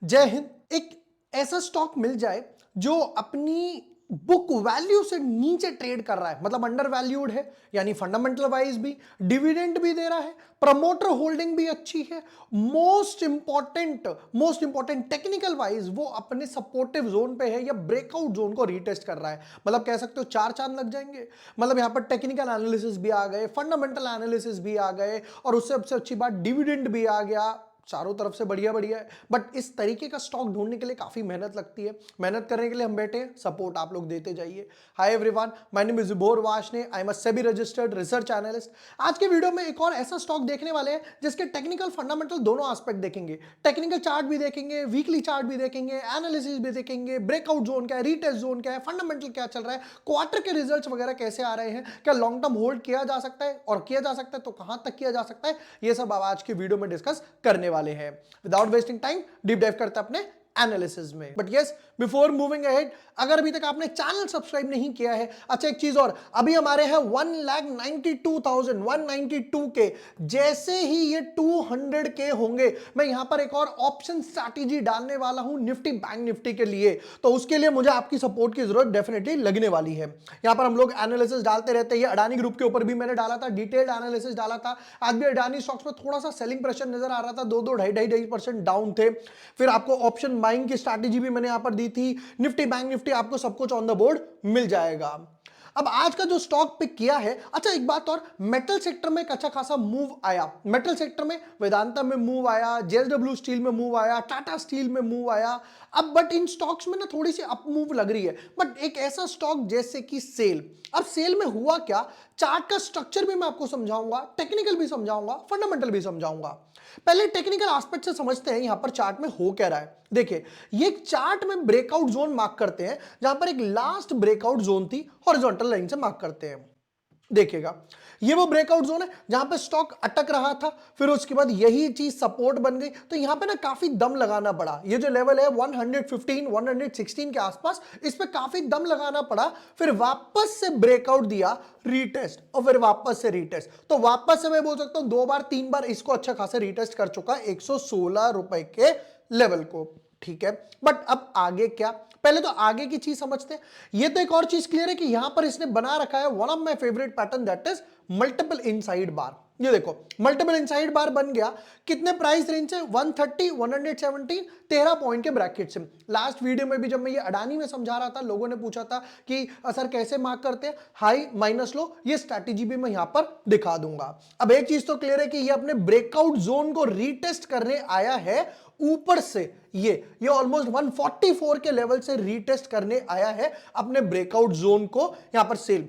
जय हिंद। एक ऐसा स्टॉक मिल जाए जो अपनी बुक वैल्यू से नीचे ट्रेड कर रहा है, मतलब अंडर वैल्यूड है, यानी फंडामेंटल वाइज भी, डिविडेंड भी दे रहा है, प्रमोटर होल्डिंग भी अच्छी है, मोस्ट इंपॉर्टेंट टेक्निकल वाइज वो अपने सपोर्टिव जोन पे है या ब्रेकआउट जोन को रीटेस्ट कर रहा है। मतलब कह सकते हो चार चांद लग जाएंगे। मतलब यहां पर टेक्निकल एनालिसिस भी आ गए, फंडामेंटल एनालिसिस भी आ गए, और उससे सबसे अच्छी बात डिविडेंड भी आ गया। चारों तरफ से बढ़िया बढ़िया है। बट इस तरीके का स्टॉक ढूंढने के लिए काफी मेहनत लगती है। मेहनत करने के लिए हम बैठे हैं, सपोर्ट आप लोग देते जाइए। Hi everyone, my name is Jubor Washne, I am a SEBI registered research analyst. आज के वीडियो में एक और ऐसा स्टॉक देखने वाले हैं जिसके टेक्निकल फंडामेंटल दोनों एस्पेक्ट देखेंगे। टेक्निकल चार्ट भी देखेंगे, वीकली चार्ट भी देखेंगे, एनालिसिस भी देखेंगे, ब्रेकआउट जोन क्या है, रीटेस्ट जोन क्या है, फंडामेंटल क्या चल रहा है, क्वार्टर के रिजल्ट्स वगैरह कैसे आ रहे हैं, क्या लॉन्ग टर्म होल्ड किया जा सकता है, और किया जा सकता है तो कहां तक किया जा सकता है, ये सब आज की वीडियो में डिस्कस करने वाले हैं। Without wasting time deep dive करते हैं अपने एनालिसिस में। But yes, before moving ahead, अगर अभी तक आपने चैनल सब्सक्राइब नहीं किया है, अच्छा एक चीज और, अभी हमारे हैं 1,92,192 के। जैसे ही ये 200 के होंगे, मैं यहां पर एक और ऑप्शन स्ट्रैटेजी डालने वाला हूं निफ्टी बैंक निफ्टी के लिए। तो उसके लिए मुझे आपकी सपोर्ट की जरूरत डेफिनेटली लगने वाली है। यहां पर हम लोग एनालिसिस डालते रहते हैं। अडानी ग्रुप के ऊपर भी मैंने डाला था, डिटेल्ड एनालिसिस डाला था। आज भी अडानी स्टॉक्स में थोड़ा सा सेलिंग प्रेशर नजर आ रहा था, 2-2 ढाई डाउन थे। फिर आपको ऑप्शन बाइंग की स्ट्रैटेजी भी मैंने यहां पर दी थी। निफ्टी बैंक निफ्टी आपको सब कुछ ऑन द बोर्ड मिल जाएगा। अब आज का जो स्टॉक पिक किया है, अच्छा एक बात और, मेटल सेक्टर में एक अच्छा खासा मूव आया। मेटल सेक्टर में वेदांता में मूव आया, जेएसडब्ल्यू स्टील में मूव आया, टाटा स्टील में मूव आया। अब बट इन स्टॉक्स में ना थोड़ी सी अप मूव लग रही है। बट एक ऐसा स्टॉक जैसे कि सेल, अब सेल में हुआ क्या, चार्ट का स्ट्रक्चर भी मैं आपको समझाऊंगा, टेक्निकल भी समझाऊंगा, फंडामेंटल भी समझाऊंगा। पहले टेक्निकल एस्पेक्ट से समझते हैं यहां पर चार्ट में हो क्या रहा है। देखिए, ये चार्ट में ब्रेकआउट जोन मार्क करते हैं, जहां पर एक लास्ट ब्रेकआउट जोन थी, हॉरिजॉन्टल लाइन से मार्क करते हैं। देखिएगा, ये वो ब्रेकआउट जोन है जहां पे स्टॉक अटक रहा था, फिर उसके बाद यही चीज सपोर्ट बन गई। तो यहां पे ना काफी दम लगाना पड़ा। ये जो लेवल है 115 116 के आसपास, इस पे काफी दम लगाना पड़ा। फिर वापस से ब्रेकआउट दिया, रीटेस्ट, और फिर वापस से रीटेस्ट। तो वापस से मैं बोल सकता हूं 2 बार 3 बार इसको अच्छा खासा रीटेस्ट कर चुका 116 रुपए के लेवल को। ठीक है, बट अब आगे क्या, पहले तो आगे की चीज समझते हैं। ये तो एक और चीज क्लियर है कि यहां पर इसने बना रखा है one of my favourite pattern, that is multiple inside bar. ये देखो, मल्टीपल इनसाइड बार बन गया। कितने प्राइस रेंज से, 130 117, 13 पॉइंट के ब्रैकेट से। लास्ट वीडियो में भी जब मैं ये अडानी में समझा रहा था, लोगों ने पूछा था कि सर कैसे मार्क करते हैं हाई माइनस लो, ये स्ट्रैटेजी भी मैं यहां पर दिखा दूंगा। अब एक चीज तो क्लियर है कि ये अपने ब्रेकआउट जोन को रीटेस्ट करने आया है ऊपर से। ये ऑलमोस्ट 144 के लेवल से रीटेस्ट करने आया है अपने ब्रेकआउट जोन को यहां पर सेल।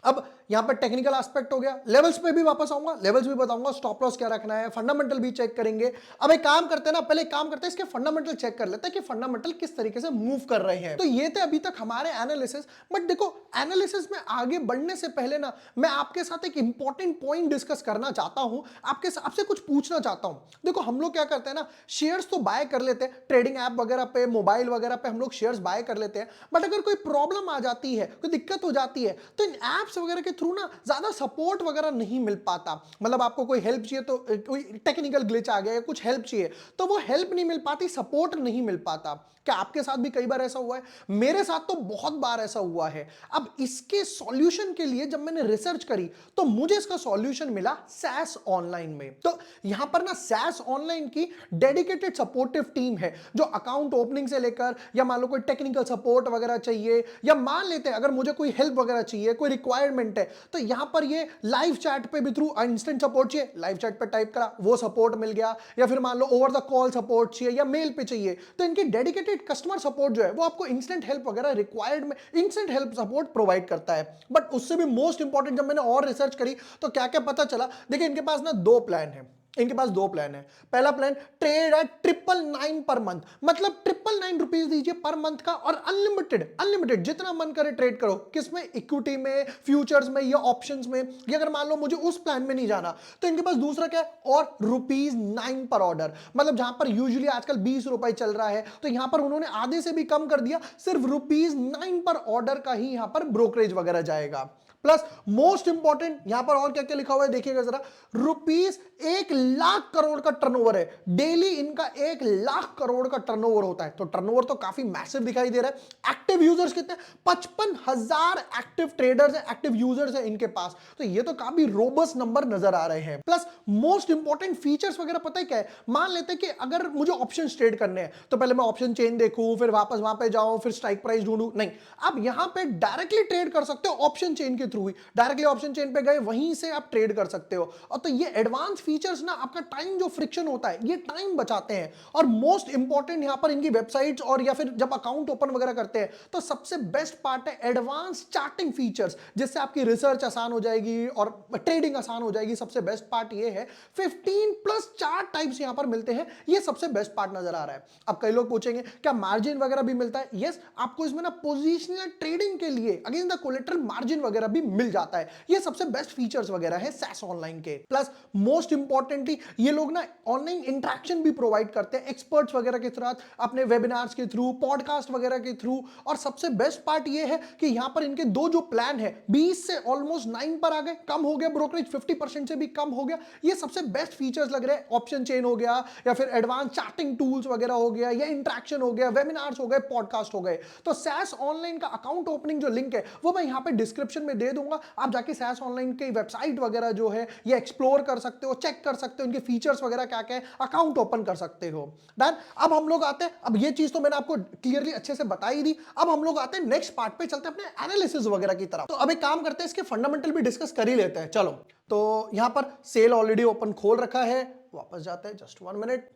अब यहां पर टेक्निकल एस्पेक्ट हो गया, लेवल्स पे भी वापस आऊंगा, लेवल्स भी बताऊंगा, स्टॉप लॉस क्या रखना है, फंडामेंटल भी चेक करेंगे। अब एक काम करते हैं ना, पहले एक काम करते हैं, इसके फंडामेंटल चेक कर लेते हैं कि फंडामेंटल किस तरीके से मूव कर रहे हैं। तो ये थे अभी तक हमारे एनालिसिस। बट देखो, एनालिसिस में आगे बढ़ने से पहले ना, मैं आपके साथ एक इंपॉर्टेंट पॉइंट डिस्कस करना चाहता हूं, आपसे कुछ पूछना चाहता हूं। देखो, हम लोग क्या करते हैं ना, शेयर्स तो बाय कर लेते हैं, ट्रेडिंग ऐप वगैरह पे, मोबाइल वगैरह पे हम लोग शेयर्स बाय कर लेते हैं। बट अगर कोई प्रॉब्लम आ जाती है, कोई दिक्कत हो जाती है, तो इन एप्स वगैरह के थ्रू ना ज्यादा सपोर्ट वगैरह नहीं मिल पाता। मतलब आपको कोई हेल्प चाहिए, तो कोई टेक्निकल ग्लिच आ गया या कुछ हेल्प चाहिए, तो वो हेल्प नहीं मिल पाती, सपोर्ट नहीं मिल पाता। क्या आपके साथ भी कई बार ऐसा हुआ है? मेरे साथ तो बहुत बार ऐसा हुआ है। अब इसके सॉल्यूशन के लिए जब मैंने रिसर्च करी, तो मुझे इसका सॉल्यूशन मिला सैस ऑनलाइन में। तो यहां पर ना सैस ऑनलाइन की डेडिकेटेड सपोर्टिव टीम है, जो अकाउंट ओपनिंग से लेकर, या मान लो कोई टेक्निकल सपोर्ट वगैरह चाहिए, या मान लेते हैं अगर मुझे कोई हेल्प वगैरह चाहिए, कोई रिक्वायरमेंट है, तो यहां पर ये लाइव चैट पे भी थ्रू इंस्टेंट सपोर्ट चाहिए, लाइव चैट पे टाइप करा, वो सपोर्ट मिल गया। या फिर मान लो ओवर द कॉल सपोर्ट चाहिए या मेल पे चाहिए, तो इनकी डेडिकेटेड कस्टमर सपोर्ट जो है वो आपको इंस्टेंट हेल्प वगैरह रिक्वायर्ड में इंस्टेंट हेल्प सपोर्ट प्रोवाइड करता है। बट उससे भी मोस्ट इंपॉर्टेंट, जब मैंने और रिसर्च करी तो क्या क्या पता चला। देखिए, इनके पास ना दो प्लान है। इनके पास दो प्लान है। पहला plan, trade at 999 per month, मतलब 999 रुपीज दीजिए पर मंथ का, और अनलिमिटेड अनलिमिटेड जितना मन करे ट्रेड करो। किसमें? इक्विटी में, फ्यूचर्स में, या ऑप्शंस में। या अगर मान लो मुझे उस प्लान में नहीं जाना, तो इनके पास दूसरा क्या है, और ₹9 पर ऑर्डर। मतलब जहां पर यूजुअली आजकल 20 रुपए चल रहा है, तो यहां पर उन्होंने आधे से भी कम कर दिया, सिर्फ ₹9 पर ऑर्डर का ही यहां पर ब्रोकरेज वगैरह जाएगा। प्लस मोस्ट इंपॉर्टेंट यहां पर और क्या क्या लिखा हुआ है देखिएगा जरा, रुपीस 1 लाख करोड़ का टर्नओवर है डेली, इनका 1 लाख करोड़ का टर्नओवर होता है। तो टर्नओवर तो काफी मैसिव दिखाई दे रहा है। एक्टिव यूजर्स कितने, 55,000 एक्टिव ट्रेडर्स है, एक्टिव यूजर्स है इनके पास। तो ये तो काफी रोबस्ट नंबर नजर आ रहे हैं। प्लस मोस्ट इंपॉर्टेंट फीचर्स वगैरह पता है क्या है, मान लेते हैं कि अगर मुझे ऑप्शन ट्रेड करने हैं तो पहले मैं ऑप्शन चेन देखूं, फिर वापस वहां पे जाऊं, फिर स्ट्राइक प्राइस ढूंढूं, नहीं, आप यहां पे डायरेक्टली ट्रेड कर सकते हो ऑप्शन चेन के थ्रू ही। डायरेक्टली ऑप्शन चेन पे गए, वहीं से आप ट्रेड कर सकते हो। और तो ये एडवांस फीचर्स ना आपका टाइम जो फ्रिक्शन होता है ये टाइम बचाते हैं। और मोस्ट इंपॉर्टेंट यहां पर इनकी वेबसाइट्स और या फिर जब अकाउंट ओपन वगैरह करते हैं तो सबसे बेस्ट पार्ट है एडवांस चार्टिंग फीचर्स, जिससे आपकी रिसर्च आसान हो जाएगी और ट्रेडिंग आसान हो जाएगी। सबसे बेस्ट पार्ट ये है 15 प्लस चार्ट टाइप्स यहां पर मिलते हैं, ये सबसे बेस्ट पार्ट नजर आ रहा है। अब कई लोग पूछेंगे क्या मार्जिन वगैरह भी मिलता है? यस, आपको इसमें ना पोजिशनल ट्रेडिंग के लिए अगेंस्ट द कोलेटरल मार्जिन वगैरह भी मिल जाता है। ये सबसे बेस्ट फीचर्स वगैरह है सैस ऑनलाइन के। प्लस मोस्ट इंपॉर्टेंटली ये लोग ना ऑनलाइन इंटरेक्शन भी प्रोवाइड करते हैं एक्सपर्ट्स वगैरह के साथ, अपने वेबिनार्स के थ्रू, पॉडकास्ट वगैरह के थ्रू। और सबसे बेस्ट पार्ट ये है कि यहां पर इनके दो जो प्लान है 20 से ऑलमोस्ट 9 पर आ गए, कम हो गया ब्रोकरेज, 50% से भी कम हो गया। ये सबसे बेस्ट फीचर्स लग रहे हैं। ऑप्शन चेन हो गया या फिर एडवांस चार्टिंग टूल्स वगैरह हो गया या इंटरेक्शन हो गया, वेबिनार्स हो गए, पॉडकास्ट हो गए। तो सैस ऑनलाइन का अकाउंट ओपनिंग जो लिंक है वो मैं यहां पे डिस्क्रिप्शन में दे दूंगा। आप जाके सैस ऑनलाइन की वेबसाइट वगैरह जो है ये एक्सप्लोर कर सकते हो, चेक कर सकते हो इनके फीचर्स वगैरह क्या क्या है, अकाउंट ओपन कर सकते हो। डन। अब हम लोग आते हैं, अब ये चीज तो मैंने आपको क्लियरली अच्छे से बताई दी। अब हम लोग आते हैं नेक्स्ट पार्ट पे, चलते हैं अपने एनालिसिस वगैरह की तरफ। तो अब एक काम करते हैं, इसके फंडामेंटल भी डिस्कस कर ही लेते हैं। चलो, तो यहां पर सेल ऑलरेडी ओपन खोल रखा है, वापस जाते हैं, जस्ट 1 मिनट।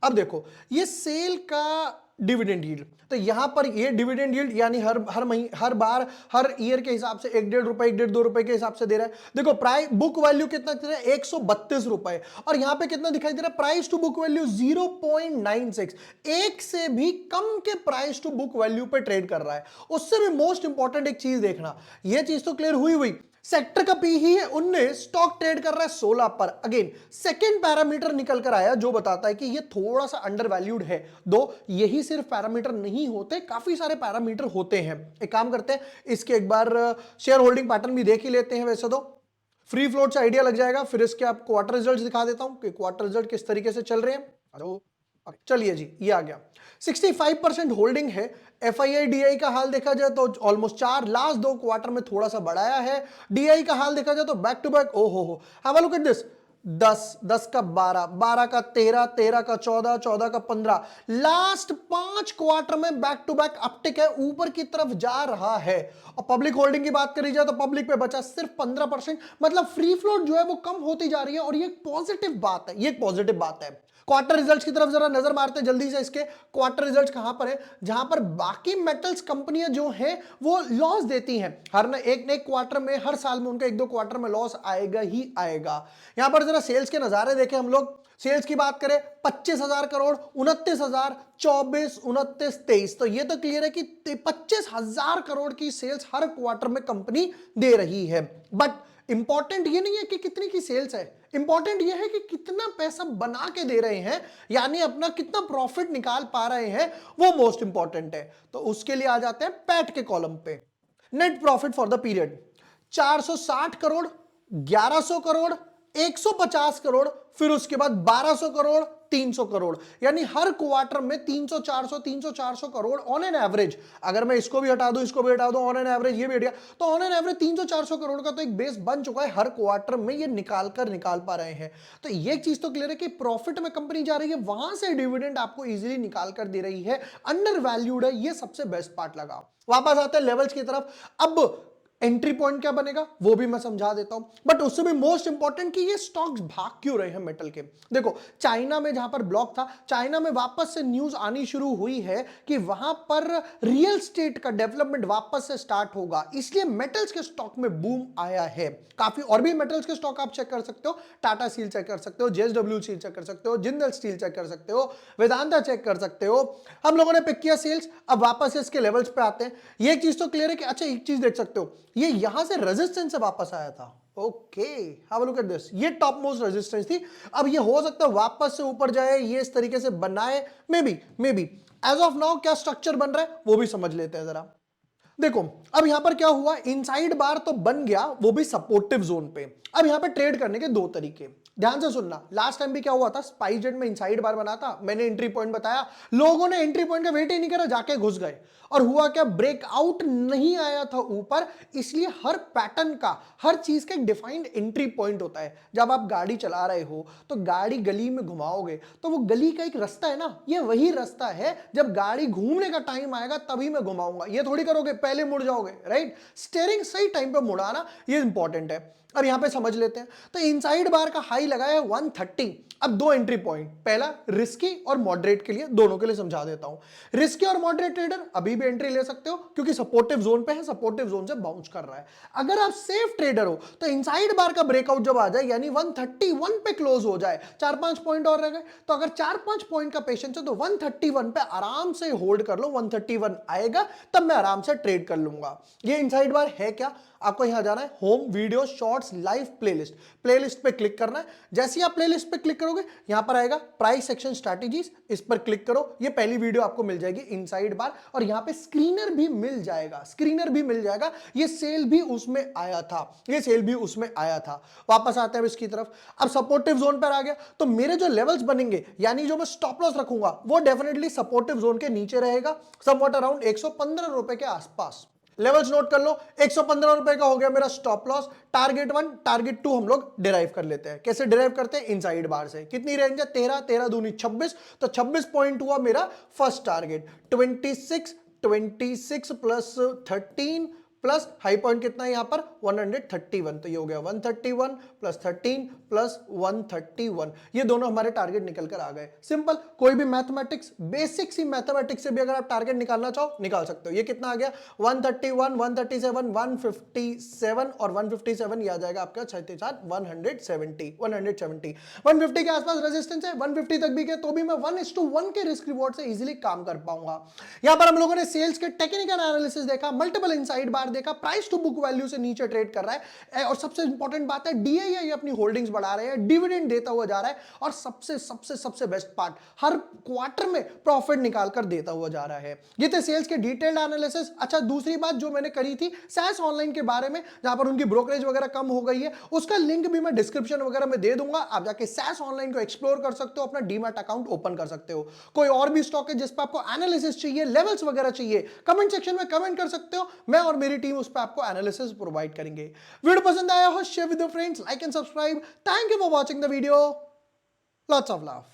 अब देखो ये सेल का डिविडेंड यील्ड, तो यहां पर ये डिविडेंड यील्ड यानी हर महीने, हर बार, हर ईयर के हिसाब से 1.5 रुपए, 1.5 2 रुपए के हिसाब से दे रहा है। देखो प्राइस बुक वैल्यू कितना दे रहा है, 132 रुपए, और यहां पे कितना दिखाई दे रहा है, प्राइस टू बुक वैल्यू 0.96, एक से भी कम के प्राइस टू बुक वैल्यू पे ट्रेड कर रहा है। उससे भी मोस्ट इंपॉर्टेंट एक चीज देखना, ये चीज तो क्लियर हुई सेक्टर का पी ही है 19, स्टॉक ट्रेड कर रहा है 16 पर। अगेन सेकंड पैरामीटर निकल कर आया जो बताता है कि ये थोड़ा सा अंडर वैल्यूड है। दो यही सिर्फ पैरामीटर नहीं होते, काफी सारे पैरामीटर होते हैं। एक काम करते हैं, इसके एक बार शेयर होल्डिंग पैटर्न भी देख ही लेते हैं। वैसे तो फ्री फ्लोट से आइडिया लग जाएगा, फिर इसके आप क्वार्टर रिजल्ट दिखा देता हूं कि क्वार्टर रिजल्ट किस तरीके से चल रहे हैं। चलिए जी, ये आ गया, 65% होल्डिंग है। FII-DI का हाल देखा जाए तो ऑलमोस्ट 4, लास्ट 2 क्वार्टर में थोड़ा सा बढ़ाया है। DI का हाल देखा जाए तो बैक टू बैक, ओ हो, have a look at this, 10 का 12, 12 का 13, 13 का 14, 14 का 15, लास्ट 5 क्वार्टर में बैक टू बैक अपटिक है, ऊपर की तरफ जा रहा है। और पब्लिक होल्डिंग की बात करी जाए तो पब्लिक पे बचा सिर्फ 15%, मतलब फ्री फ्लोट जो है वो कम होती जा रही है। और ये पॉजिटिव बात है, ये पॉजिटिव बात है। क्वार्टर रिजल्ट्स की तरफ जरा नजर मारते हैं जल्दी से। इसके क्वार्टर रिजल्ट्स कहां पर है, जहां पर बाकी मेटल्स कंपनियां जो हैं वो लॉस देती हैं। हर एक क्वार्टर में, हर साल में उनका 1-2 क्वार्टर में लॉस आएगा ही आएगा। यहां पर जरा सेल्स के नजारे देखें हम लोग। सेल्स की बात करें 25,000 करोड़, 29,000, 24, 29, 23, तो ये तो क्लियर है कि 25,000 करोड़ की सेल्स हर क्वार्टर में कंपनी दे रही है। बट इंपॉर्टेंट ये नहीं है कि कितनी की सेल्स है, इंपॉर्टेंट ये है कि कितना पैसा बना के दे रहे हैं, यानी अपना कितना प्रॉफिट निकाल पा रहे हैं, वो मोस्ट इंपॉर्टेंट है। तो उसके लिए आ जाते हैं पैट के कॉलम पे। Net profit for the period 460 crore, 1100 crore, 150 crore, फिर उसके बाद 1200 करोड़, 300 करोड़, यानी हर क्वार्टर में 300 400 300 400 करोड़ ऑन एन एवरेज। अगर मैं इसको भी हटा दूं, इसको भी हटा दूं, ऑन एन एवरेज ये भी हट गया, तो ऑन एन एवरेज 300 400 करोड़ का तो एक बेस बन चुका है। हर क्वार्टर में ये निकाल पा रहे हैं। तो ये चीज तो क्लियर है कि प्रॉफिट में कंपनी जा रही है, वहां से डिविडेंड आपको इजीली निकाल कर दे रही है, अंडर वैल्यूड है, ये सबसे बेस्ट पार्ट लगा। वापस आते हैं लेवल्स की तरफ। अब एंट्री पॉइंट क्या बनेगा वो भी मैं समझा देता हूं, बट उससे भी मोस्ट इंपॉर्टेंट कि ये स्टॉक्स भाग क्यों रहे हैं मेटल के। देखो चाइना में जहां पर ब्लॉक था, चाइना में वापस से न्यूज आनी शुरू हुई है कि वहां पर रियल स्टेट का डेवलपमेंट वापस से स्टार्ट होगा, इसलिए मेटल्स के स्टॉक में बूम आया है। काफी और भी मेटल्स के स्टॉक आप चेक कर सकते हो, टाटा स्टील चेक कर सकते हो, JSW स्टील चेक कर सकते हो, जिंदल स्टील चेक कर सकते हो, वेदांता चेक कर सकते हो। हम लोगों ने पिक किया सेल्स, अब वापस इसके लेवल्स पे आते हैं। ये एक चीज तो क्लियर है कि अच्छा एक चीज देख सकते हो, ये यहां से रेजिस्टेंस से वापस आया था। Okay, have a look at this, ये टॉप मोस्ट रेजिस्टेंस थी। अब ये हो सकता है वापस से ऊपर जाए, ये इस तरीके से बनाए, maybe as of now क्या स्ट्रक्चर बन रहा है वो भी समझ लेते हैं जरा। देखो अब यहां पर क्या हुआ, इनसाइड बार तो बन गया, वो भी सपोर्टिव जोन पे। अब यहां पे ट्रेड करने के दो तरीके, ध्यान से सुनना। लास्ट टाइम भी क्या हुआ था, स्पाइसजेट में इनसाइड बार बना था, मैंने एंट्री पॉइंट बताया, लोगों ने एंट्री पॉइंट का वेट ही नहीं करा, जाके घुस गए। और हुआ क्या, ब्रेकआउट नहीं आया था ऊपर, इसलिए हर पैटर्न का, हर चीज का एक डिफाइंड एंट्री पॉइंट होता है। जब आप गाड़ी चला रहे हो तो गाड़ी गली में घुमाओगे तो वो गली का एक रास्ता है ना, ये वही रास्ता है, जब गाड़ी घूमने का टाइम आएगा तभी मैं घुमाऊंगा, ये थोड़ी करोगे पहले मुड़ जाओगे, राइट। स्टीयरिंग सही टाइम पे मुड़ाना, ये इंपॉर्टेंट है। अब यहां पे समझ लेते हैं, तो इनसाइड बार का हाई लगा है 130। अब दो एंट्री पॉइंट, पहला रिस्की और मॉडरेट के लिए, दोनों के लिए समझा देता हूं। रिस्की और मॉडरेट ट्रेडर अभी भी एंट्री ले सकते हो, क्योंकि सपोर्टिव जोन पे है, सपोर्टिव जोन से बाउंस कर रहा है। अगर आप सेफ ट्रेडर हो तो इनसाइड बार का ब्रेकआउट जब आ जाए, यानी 131 पे क्लोज हो जाए, 4-5 पॉइंट और रह गए, तो अगर 4-5 पॉइंट का पेशेंस है तो 131 पे आराम से होल्ड कर लो, 131 आएगा तब मैं आराम से ट्रेड कर लूंगा। ये इनसाइड बार है क्या, आपको यहां जाना है, home, video, shorts, live, playlist. Playlist पे क्लिक करना है, जैसे ही आप प्लेलिस्ट पे क्लिक करोगे यहां पर आएगा प्राइस एक्शन स्ट्रैटेजीज, इस पर क्लिक करो, ये पहली वीडियो आपको मिल जाएगी इनसाइड बार, और यहां पे स्क्रीनर भी मिल जाएगा, स्क्रीनर भी मिल जाएगा, ये सेल भी उसमें आया था, ये सेल भी उसमें आया था। वापस आते हैं इसकी तरफ, अब सपोर्टिव जोन पर आ गया, तो मेरे जो लेवल्स बनेंगे, यानी जो मैं स्टॉप लॉस रखूंगा, वो डेफिनेटली सपोर्टिव जोन के नीचे रहेगा, समवॉट अराउंड 115 रुपए के आसपास। लेवल्स नोट कर लो, 115 रुपए का हो गया मेरा स्टॉप लॉस। टारगेट 1, टारगेट 2 हम लोग डिराइव कर लेते हैं। कैसे डिराइव करते हैं, इनसाइड बार से। कितनी रेंज है, 13, 13 दूनी 26, तो 26 पॉइंट हुआ मेरा first target. 26 plus 13 plus high point कितना है यहां पर 131, तो ये हो गया 131 प्लस 13 प्लस 131, ये दोनों हमारे टारगेट निकल कर आ गए। सिंपल, कोई भी मैथमेटिक्स, बेसिक सी मैथमेटिक्स से भी अगर आप टारगेट निकालना चाहो निकाल सकते हो। ये कितना आ गया 131, 137, 157 और 157, ये आ जाएगा आपका 170 150 के आसपास रेजिस्टेंस है, 150 तक भी गए तो भी मैं 1:1 के रिस्क रिवॉर्ड से इजीली काम कर पाऊंगा। यहां पर हम लोगों ने सेल्स के टेक्निकल एनालिसिस देखा, मल्टीपल इनसाइड बार देखा, प्राइस टू बुक वैल्यू से नीचे ट्रेड कर रहा है, और सबसे इंपॉर्टेंट बात है डीआईआई अपनी होल्डिंग्स बढ़ा रहे हैं, डिविडेंड देता हुआ जा रहा है, और सबसे सबसे सबसे बेस्ट पार्ट, हर क्वार्टर में प्रॉफिट निकाल कर देता हुआ जा रहा है। ये थे सेल्स के डिटेल्ड एनालिसिस। अच्छा, दूसरी बात जो मैंने करी थी सैस ऑनलाइन के बारे में, जहां पर उनकी ब्रोकरेज वगैरह कम हो गई है, उसका लिंक भी मैं डिस्क्रिप्शन वगैरह में दे दूंगा, आप जाके सैस ऑनलाइन को एक्सप्लोर कर सकते हो, अपना डीमैट अकाउंट ओपन कर सकते हो। कोई और भी स्टॉक है जिस पर आपको एनालिसिस चाहिए, लेवल्स वगैरह चाहिए, कमेंट सेक्शन में कमेंट कर सकते हो, मैं और मेरी टीम उस पर आपको एनालिसिस प्रोवाइड करेंगे। वीडियो पसंद आया हो share with your friends, like and subscribe. Thank you for watching the video, lots of love.